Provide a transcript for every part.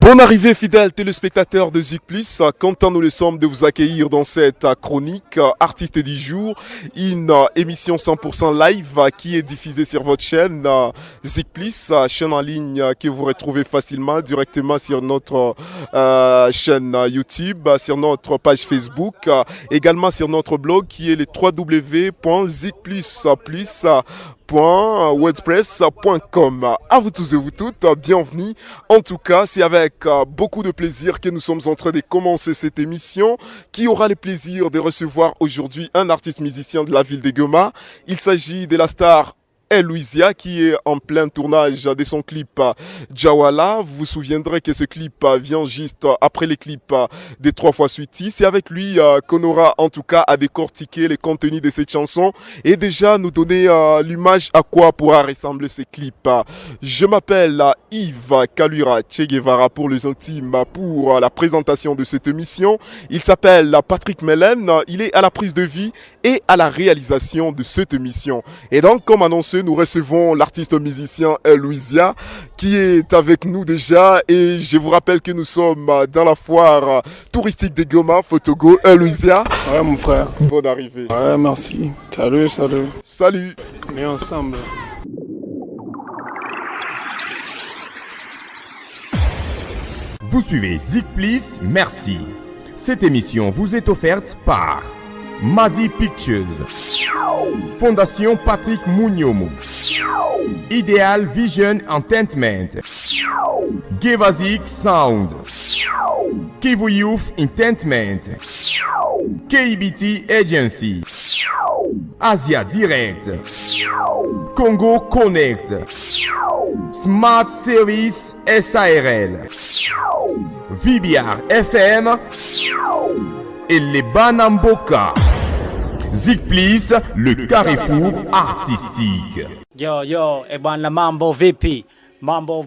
Bonne arrivée fidèles téléspectateurs de Zik Plus, content nous le sommes de vous accueillir dans cette chronique Artiste du jour, une émission 100% live qui est diffusée sur votre chaîne Zik Plus, chaîne en ligne que vous retrouvez facilement directement sur notre chaîne YouTube, sur notre page Facebook, également sur notre blog qui est le www.zikplus.wordpress.com. À vous tous et vous toutes, bienvenue. En tout cas, c'est avec beaucoup de plaisir que nous sommes en train de commencer cette émission qui aura le plaisir de recevoir aujourd'hui un artiste musicien de la ville de Goma. Il s'agit de la star Louisia qui est en plein tournage de son clip Jawala. Vous vous souviendrez que ce clip vient juste après les clips des 3 fois Sweetie. C'est avec lui qu'on aura en tout cas à décortiquer les contenus de cette chanson et déjà nous donner l'image à quoi pourra ressembler ce clip. Je m'appelle Yves Kalura Che Guevara pour les intimes pour la présentation de cette émission. Il s'appelle Patrick Mellen. Il est à la prise de vie et à la réalisation de cette émission. Et donc comme annoncé, nous recevons l'artiste musicien Louisia qui est avec nous déjà et je vous rappelle que nous sommes dans la foire touristique de Goma, Photogo. Louisia. Ouais mon frère. Bonne arrivée. Ouais merci. Salut. Salut. On est ensemble. Vous suivez Zik Plus, merci. Cette émission vous est offerte par Madi Pictures, Fondation Patrick Mouniomo, Ideal Vision Entertainment, Gevazik Sound, Kivu Youth Entertainment, KBT Agency, Asia Direct, Congo Connect, Smart Service SARL, VBR FM et les Banamboka. Zik Plus, le carrefour artistique. Yo, bwana mambo vipi? Mambo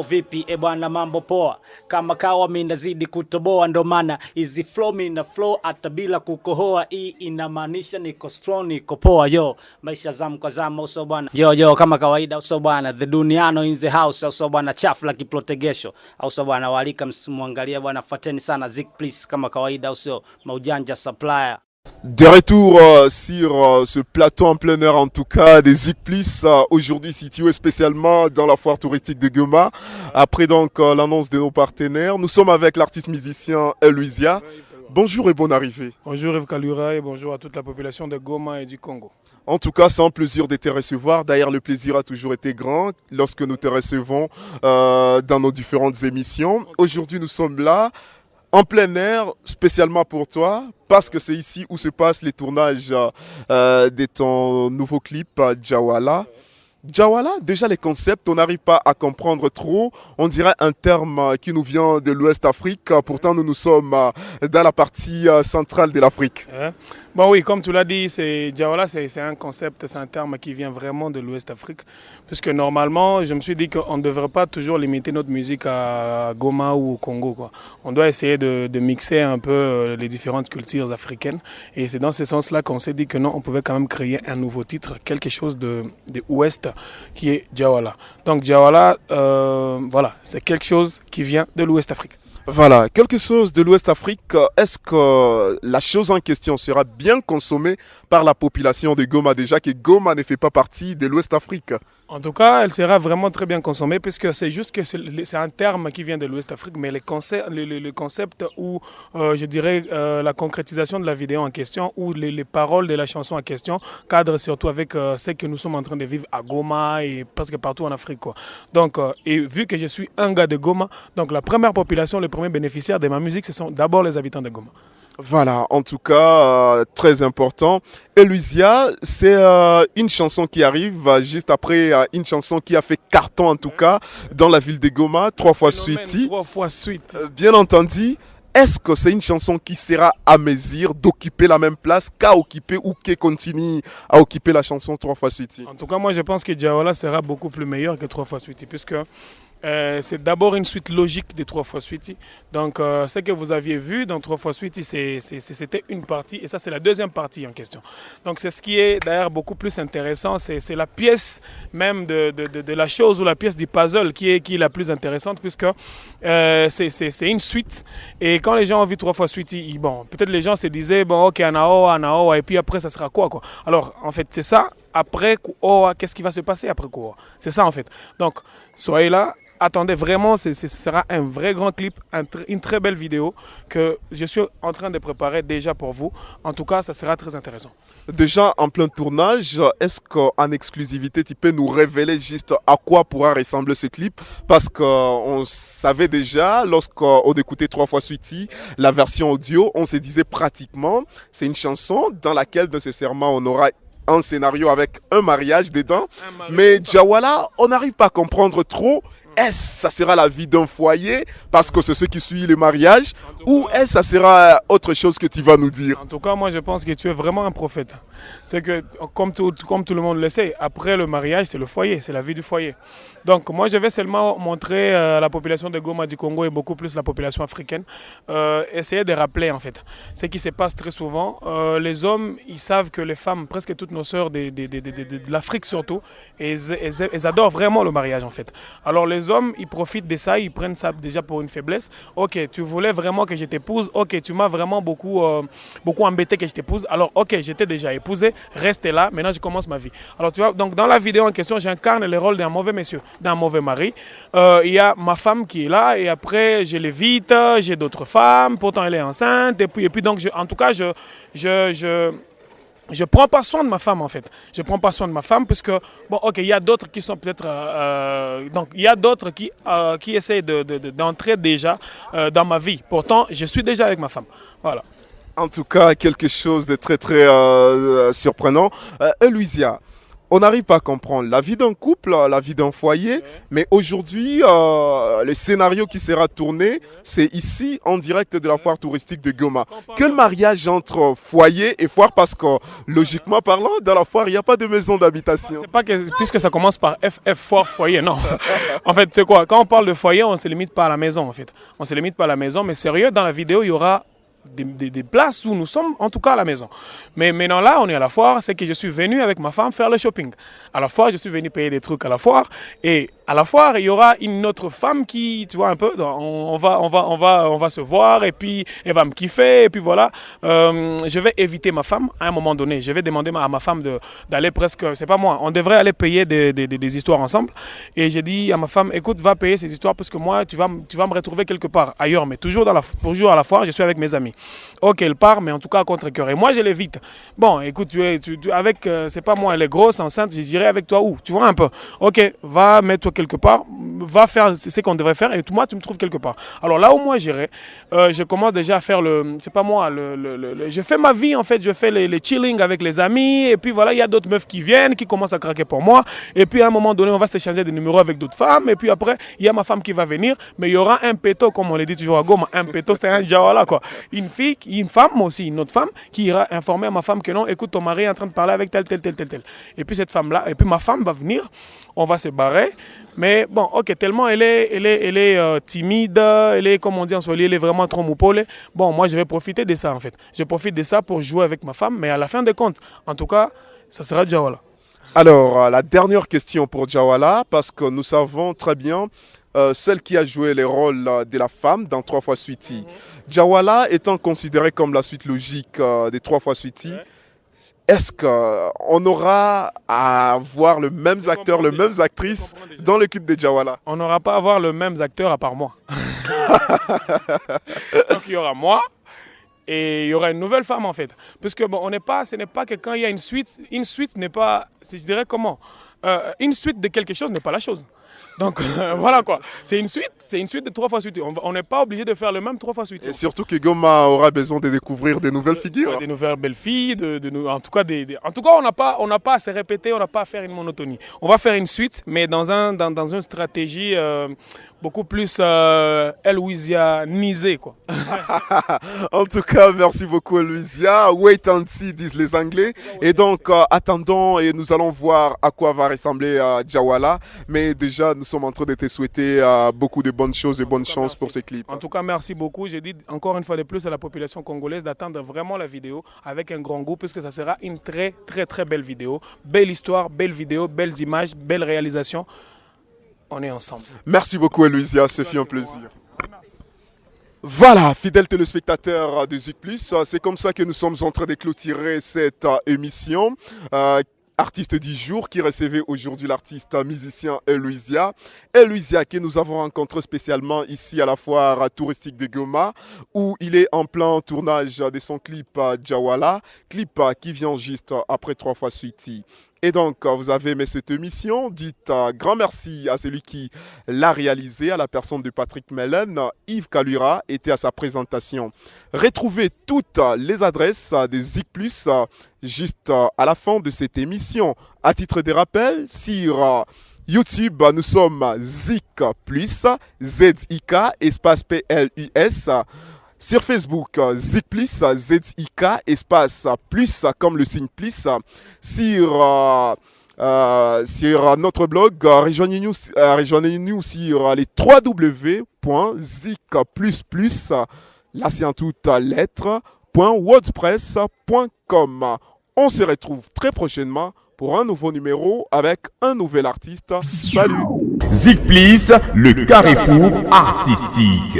vipi? Bwana mambo poa. Kama kawa mimi nazidi kutoboa, ndo maana easy flow mimi na flow hata bila kukohoa. Hii inamaanisha niko strong, niko poa. Yo, maisha zamu kwa zamu uso bwana. Yo, kama kawaida uso bwana. The Duniano in the house uso bwana, chafu la kiprotegesho. Uso bwana, walika msimuangalia bwana, fuateni sana Zik Plus kama kawaida uso maujanja supplier. De retour sur ce plateau en plein air en tout cas des Zik Plus, aujourd'hui situé spécialement dans la foire touristique de Goma. Après donc l'annonce de nos partenaires, nous sommes avec l'artiste musicien Louisia. Bonjour et bonne arrivée. Bonjour Yves Kalura et bonjour à toute la population de Goma et du Congo. En tout cas, c'est un plaisir de te recevoir. D'ailleurs, le plaisir a toujours été grand lorsque nous te recevons dans nos différentes émissions. Aujourd'hui, nous sommes là en plein air, spécialement pour toi, parce que c'est ici où se passent les tournages de ton nouveau clip Jawala. Jawala, déjà les concepts, on n'arrive pas à comprendre trop. On dirait un terme qui nous vient de l'Ouest Afrique. Pourtant, nous sommes dans la partie centrale de l'Afrique. Bon oui, comme tu l'as dit, Jawala, c'est un concept, c'est un terme qui vient vraiment de l'Ouest Afrique. Puisque normalement, je me suis dit qu'on ne devrait pas toujours limiter notre musique à Goma ou au Congo, quoi. On doit essayer de mixer un peu les différentes cultures africaines. Et c'est dans ce sens-là qu'on s'est dit que non, on pouvait quand même créer un nouveau titre, quelque chose de Ouest, qui est Jawala. Donc Jawala, voilà, c'est quelque chose qui vient de l'Ouest Afrique. Voilà, quelque chose de l'Ouest Afrique. Est-ce que la chose en question sera bien consommée par la population de Goma, déjà que Goma ne fait pas partie de l'Ouest Afrique? En tout cas, elle sera vraiment très bien consommée puisque c'est juste que c'est un terme qui vient de l'Ouest Afrique, mais le concept ou je dirais la concrétisation de la vidéo en question ou les paroles de la chanson en question cadrent surtout avec ce que nous sommes en train de vivre à Goma et presque partout en Afrique, quoi. Donc, et vu que je suis un gars de Goma, donc la première population, les premiers bénéficiaires de ma musique, ce sont d'abord les habitants de Goma. Voilà, en tout cas, très important. Louisia, c'est une chanson qui arrive juste après une chanson qui a fait carton, en tout cas, dans la ville de Goma, 3 fois Sweetie. 3 fois Sweetie. Bien entendu, est-ce que c'est une chanson qui sera à mesure d'occuper la même place qu'a occupé ou qui continue à occuper la chanson 3 fois Sweetie? En tout cas, moi, je pense que Jawala sera beaucoup plus meilleur que 3 fois Sweetie, puisque C'est d'abord une suite logique des 3 fois Sweetie. Donc, ce que vous aviez vu dans 3 fois Sweetie, c'était une partie, et ça, c'est la deuxième partie en question. Donc, c'est ce qui est d'ailleurs beaucoup plus intéressant. C'est la pièce même de la chose, ou la pièce du puzzle qui est la plus intéressante, puisque c'est une suite. Et quand les gens ont vu 3 fois Sweetie, bon, peut-être les gens se disaient, bon, ok, Anao, et puis après, ça sera quoi? Alors, en fait, c'est ça. Après Kuoa, qu'est-ce qui va se passer après Kuoa? C'est ça, en fait. Donc, soyez là. Attendez, vraiment, ce sera un vrai grand clip, une très belle vidéo que je suis en train de préparer déjà pour vous. En tout cas, ça sera très intéressant. Déjà en plein tournage, est-ce qu'en exclusivité, tu peux nous révéler juste à quoi pourra ressembler ce clip? Parce qu'on savait déjà, lorsqu'on écoutait 3 fois Sweetie, la version audio, on se disait pratiquement, c'est une chanson dans laquelle nécessairement on aura un scénario avec un mariage dedans. Mais Djawala, on n'arrive pas à comprendre trop. Est-ce ça sera la vie d'un foyer parce que c'est ce qui suit le mariage, ou est-ce ça sera autre chose que tu vas nous dire? En tout cas, moi je pense que tu es vraiment un prophète. C'est que comme tout le monde le sait, après le mariage, c'est le foyer, c'est la vie du foyer. Donc moi je vais seulement montrer la population de Goma du Congo et beaucoup plus la population africaine, essayer de rappeler en fait ce qui se passe très souvent. Les hommes, ils savent que les femmes, presque toutes nos sœurs de l'Afrique surtout, elles adorent vraiment le mariage en fait. Alors les hommes, ils profitent de ça, ils prennent ça déjà pour une faiblesse. Ok, tu voulais vraiment que je t'épouse, ok, tu m'as vraiment beaucoup embêté que je t'épouse, alors ok, j'étais déjà épousé, reste là, maintenant je commence ma vie. Alors tu vois, donc dans la vidéo en question, j'incarne le rôle d'un mauvais monsieur, d'un mauvais mari. Il y a ma femme qui est là, et après je l'évite, j'ai d'autres femmes, pourtant elle est enceinte, et puis donc en tout cas, je prends pas soin de ma femme en fait. Je prends pas soin de ma femme parce que, bon, ok, il y a d'autres qui sont peut-être... donc, il y a d'autres qui essayent d'entrer déjà dans ma vie. Pourtant, je suis déjà avec ma femme. Voilà. En tout cas, quelque chose de très très surprenant. Louisia, on n'arrive pas à comprendre la vie d'un couple, la vie d'un foyer, mais aujourd'hui, le scénario qui sera tourné, c'est ici, en direct de la foire touristique de Goma. Quel mariage entre foyer et foire? Parce que, logiquement parlant, dans la foire, il n'y a pas de maison d'habitation. C'est pas que, puisque ça commence par FF, foire, foyer, non. En fait, c'est quoi? Quand on parle de foyer, on ne se limite pas à la maison, en fait. On ne se limite pas à la maison, mais sérieux, dans la vidéo, il y aura des places où nous sommes, en tout cas à la maison. Mais maintenant là, on est à la foire, c'est que je suis venu avec ma femme faire le shopping. À la foire, je suis venu payer des trucs à la foire. Et à la foire, il y aura une autre femme qui, tu vois un peu, on va se voir et puis elle va me kiffer. Et puis voilà, je vais éviter ma femme à un moment donné. Je vais demander à ma femme d'aller presque, c'est pas moi, on devrait aller payer des histoires ensemble. Et j'ai dit à ma femme, écoute, va payer ces histoires parce que moi, tu vas me retrouver quelque part ailleurs, mais toujours à la foire, je suis avec mes amis. Ok, elle part, mais en tout cas à contre-cœur. Et moi, je l'évite. Bon, écoute, avec, c'est pas moi, elle est grosse, enceinte, je dirais avec toi où? Tu vois un peu. Ok, va mettre-toi quelque part, va faire ce qu'on devrait faire, et moi, tu me trouves quelque part. Alors là où moi j'irai, je commence déjà à faire c'est pas moi, je fais ma vie en fait, je fais les chilling avec les amis, et puis voilà, il y a d'autres meufs qui viennent, qui commencent à craquer pour moi, et puis à un moment donné, on va s'échanger des numéros avec d'autres femmes, et puis après, il y a ma femme qui va venir, mais il y aura un péto, comme on le dit toujours à Goma, un péto, c'est un Djawala, quoi. Une femme aussi, une autre femme, qui ira informer à ma femme que non, écoute, ton mari est en train de parler avec tel. Et puis cette femme-là, et puis ma femme va venir, on va se barrer. Mais bon, ok, tellement elle est timide, elle est, comme on dit en Swahili, elle est vraiment trop moupole. Bon, moi, je vais profiter de ça, en fait. Je profite de ça pour jouer avec ma femme, mais à la fin des comptes, en tout cas, ça sera Djawala. Alors, la dernière question pour Djawala, parce que nous savons très bien celle qui a joué le rôle de la femme dans 3 fois Sweetie. Djawala étant considéré comme la suite logique des 3 fois Sweetie, est-ce qu'on aura à voir les mêmes acteurs, les mêmes actrices dans l'équipe de Djawala? On n'aura pas à voir les mêmes acteurs à part moi. Donc il y aura moi et il y aura une nouvelle femme en fait. Parce que bon, ce n'est pas que quand il y a une suite n'est pas, je dirais comment, une suite de quelque chose n'est pas la chose. Donc voilà quoi, c'est une suite de 3 fois Sweetie. On n'est pas obligé de faire le même 3 fois Sweetie. Et surtout que Goma aura besoin de découvrir des nouvelles figures. Des nouvelles belles filles, en tout cas, on n'a pas à se répéter, on n'a pas à faire une monotonie. On va faire une suite, mais dans une stratégie beaucoup plus Louisianisée quoi. En tout cas, merci beaucoup Louisia. Wait and see disent les Anglais. Et donc attendons et nous allons voir à quoi va ressembler à Jawala. Mais déjà, nous sommes en train de te souhaiter beaucoup de bonnes choses et bonnes chances pour ces clips. En tout cas, merci beaucoup. Je dis encore une fois de plus à la population congolaise d'attendre vraiment la vidéo avec un grand goût, puisque ça sera une très, très, très belle vidéo. Belle histoire, belle vidéo, belles images, belle réalisation. On est ensemble. Merci beaucoup, Eloisia. Ce fut un plaisir. Voilà, fidèles téléspectateurs de Zik Plus, c'est comme ça que nous sommes en train de clôturer cette émission. Artiste du jour qui recevait aujourd'hui l'artiste musicien Eloisia. Eloisia que nous avons rencontré spécialement ici à la foire touristique de Goma où il est en plein tournage de son clip Jawala, clip qui vient juste après 3 fois Sweetie. Et donc, vous avez aimé cette émission. Dites grand merci à celui qui l'a réalisé, à la personne de Patrick Mellen. Yves Kalura était à sa présentation. Retrouvez toutes les adresses de Zik Plus juste à la fin de cette émission. À titre de rappel, sur YouTube, nous sommes Zik Plus, Z-I-K, espace P-L-U-S. Sur Facebook, Zik Plus, Z-I-K, espace plus, comme le signe plus. Sur notre blog, rejoignez-nous sur les www.zikplus+, là c'est en toutes lettres, .wordpress.com. On se retrouve très prochainement pour un nouveau numéro avec un nouvel artiste. Salut! Zik Plus, le carrefour artistique.